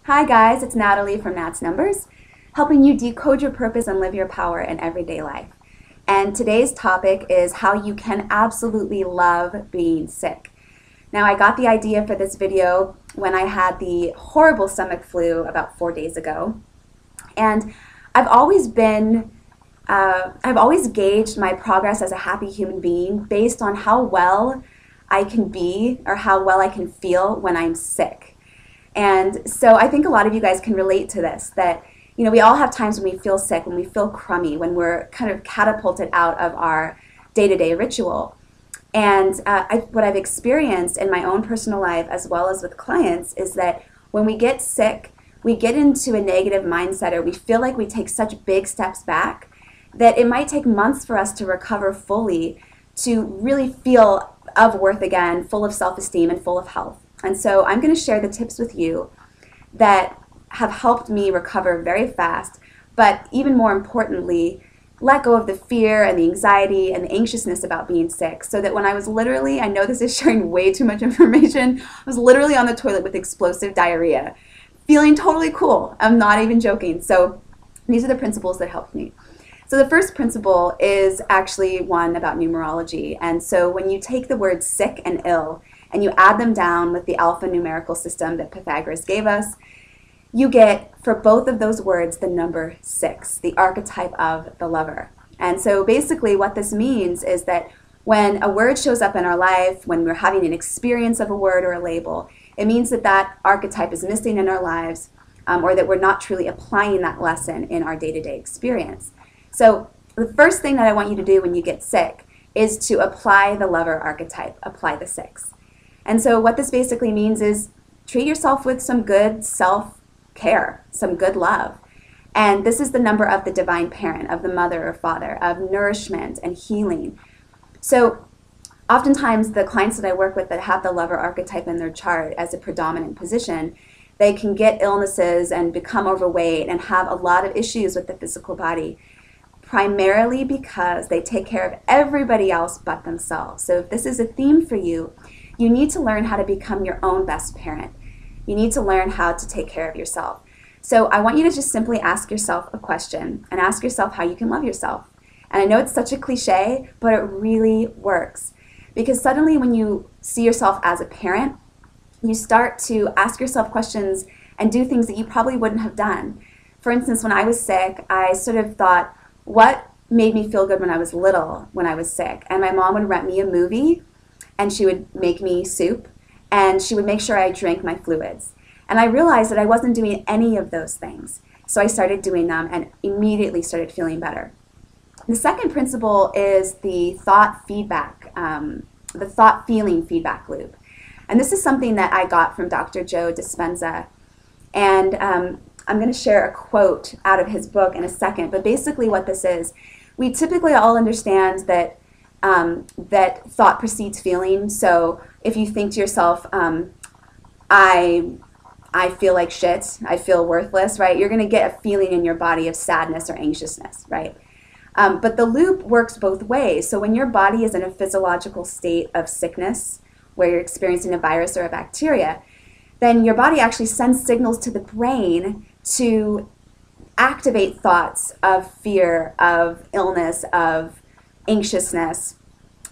Hi guys, it's Natalie from Nat's Numbers, helping you decode your purpose and live your power in everyday life. And today's topic is how you can absolutely love being sick. Now, I got the idea for this video when I had the horrible stomach flu about 4 days ago. And I've always gauged my progress as a happy human being based on how well I can be or how well I can feel when I'm sick. And so I think a lot of you guys can relate to this, that we all have times when we feel sick, when we feel crummy, when we're kind of catapulted out of our day-to-day ritual. And what I've experienced in my own personal life as well as with clients is that when we get sick, we get into a negative mindset, or we feel like we take such big steps back that it might take months for us to recover fully to really feel of worth again, full of self-esteem and full of health. And so I'm going to share the tips with you that have helped me recover very fast, but even more importantly, let go of the fear and the anxiety and the anxiousness about being sick, so that when I was literally, I know this is sharing way too much information, I was literally on the toilet with explosive diarrhea, feeling totally cool. I'm not even joking. So these are the principles that helped me. So the first principle is actually one about numerology. And so when you take the words sick and ill and you add them down with the alpha numerical system that Pythagoras gave us, you get, for both of those words, the number 6, the archetype of the lover. And so basically what this means is that when a word shows up in our life, when we're having an experience of a word or a label, it means that that archetype is missing in our lives, or that we're not truly applying that lesson in our day-to-day experience. So the first thing that I want you to do when you get sick is to apply the lover archetype, apply the 6. And so what this basically means is treat yourself with some good self-care, some good love. And this is the number of the divine parent, of the mother or father, of nourishment and healing. So oftentimes the clients that I work with that have the lover archetype in their chart as a predominant position, they can get illnesses and become overweight and have a lot of issues with the physical body, primarily because they take care of everybody else but themselves. So if this is a theme for you, you need to learn how to become your own best parent. You need to learn how to take care of yourself. So I want you to just simply ask yourself a question and ask yourself how you can love yourself. And I know it's such a cliche, but it really works. Because suddenly when you see yourself as a parent, you start to ask yourself questions and do things that you probably wouldn't have done. For instance, when I was sick, I sort of thought, what made me feel good when I was little, when I was sick? And my mom would rent me a movie, and she would make me soup, and she would make sure I drank my fluids. And I realized that I wasn't doing any of those things. So I started doing them and immediately started feeling better. The second principle is the thought feedback, the thought-feeling feedback loop. And this is something that I got from Dr. Joe Dispenza. And I'm going to share a quote out of his book in a second. But basically what this is, we typically all understand that that thought precedes feeling. So if you think to yourself, I feel like shit, I feel worthless, right? You're going to get a feeling in your body of sadness or anxiousness, right? But the loop works both ways. So when your body is in a physiological state of sickness, where you're experiencing a virus or a bacteria, then your body actually sends signals to the brain to activate thoughts of fear, of illness, of anxiousness,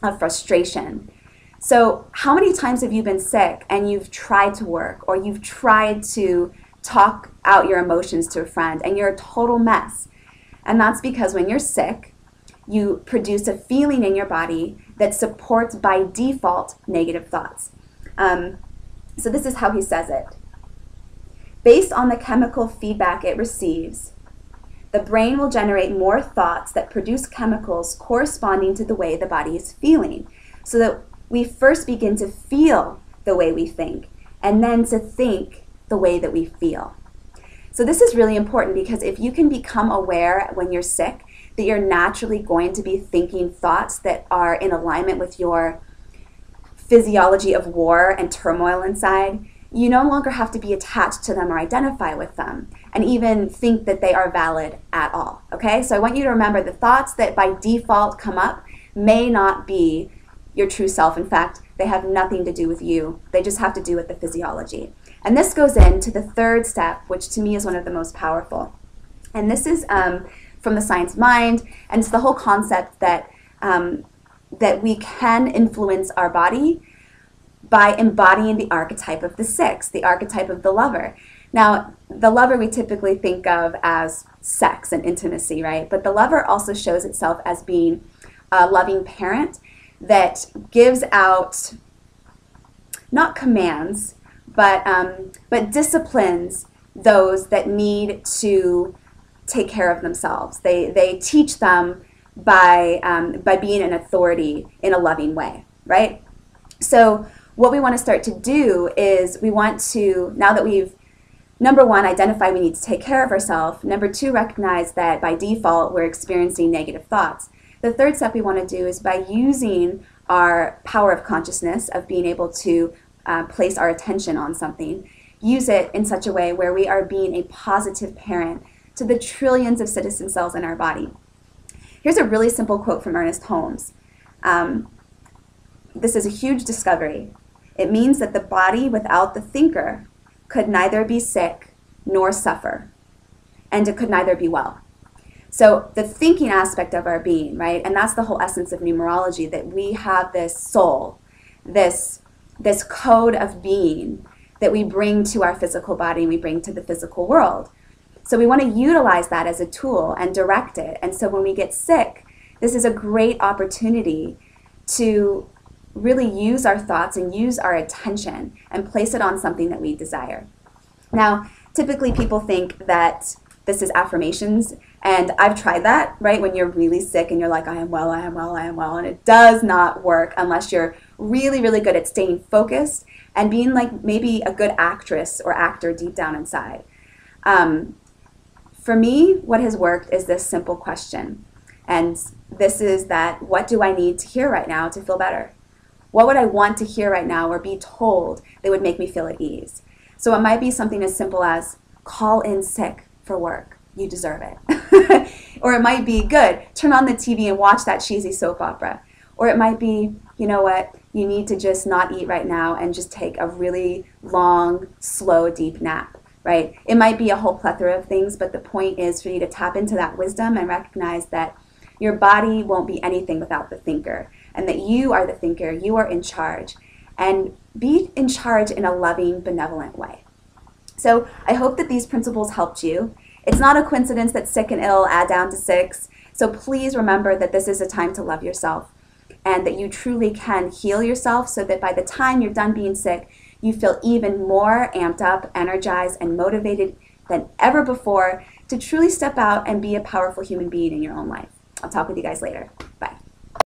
of frustration. So how many times have you been sick and you've tried to work, or you've tried to talk out your emotions to a friend and you're a total mess? And that's because when you're sick, you produce a feeling in your body that supports by default negative thoughts. So this is how he says it. Based on the chemical feedback it receives, the brain will generate more thoughts that produce chemicals corresponding to the way the body is feeling, so that we first begin to feel the way we think, and then to think the way that we feel. So this is really important, because if you can become aware when you're sick that you're naturally going to be thinking thoughts that are in alignment with your physiology of war and turmoil inside, you no longer have to be attached to them or identify with them and even think that they are valid at all, okay? So I want you to remember the thoughts that by default come up may not be your true self. In fact, they have nothing to do with you. They just have to do with the physiology. And this goes into the third step, which to me is one of the most powerful. And this is from the science of mind, and it's the whole concept that, that we can influence our body by embodying the archetype of the six, the archetype of the lover. Now, the lover we typically think of as sex and intimacy, right? But the lover also shows itself as being a loving parent that gives out, not commands, but disciplines those that need to take care of themselves. They teach them by being an authority in a loving way, right? So what we want to start to do is we want to, now that we've, number one, identify we need to take care of ourselves. Number two, recognize that by default we're experiencing negative thoughts. The third step we want to do is by using our power of consciousness, of being able to place our attention on something, use it in such a way where we are being a positive parent to the trillions of citizen cells in our body. Here's a really simple quote from Ernest Holmes. This is a huge discovery. It means that the body without the thinker could neither be sick nor suffer, and it could neither be well. So the thinking aspect of our being, right, and that's the whole essence of numerology, that we have this soul, this code of being that we bring to our physical body and we bring to the physical world. So we want to utilize that as a tool and direct it. And so when we get sick, this is a great opportunity to really use our thoughts and use our attention and place it on something that we desire. Now, typically people think that this is affirmations, and I've tried that, right? When you're really sick and you're like, I am well, I am well, I am well, and it does not work unless you're really, really good at staying focused and being like maybe a good actress or actor deep down inside. For me, what has worked is this simple question, and this is that, what do I need to hear right now to feel better? What would I want to hear right now or be told that would make me feel at ease? So it might be something as simple as, call in sick for work. You deserve it. Or it might be, good, turn on the TV and watch that cheesy soap opera. Or it might be, you know what, you need to just not eat right now and just take a really long, slow, deep nap, right? It might be a whole plethora of things, but the point is for you to tap into that wisdom and recognize that your body won't be anything without the thinker, and that you are the thinker, you are in charge, and be in charge in a loving, benevolent way. So I hope that these principles helped you. It's not a coincidence that sick and ill add down to 6, so please remember that this is a time to love yourself, and that you truly can heal yourself so that by the time you're done being sick, you feel even more amped up, energized, and motivated than ever before to truly step out and be a powerful human being in your own life. I'll talk with you guys later.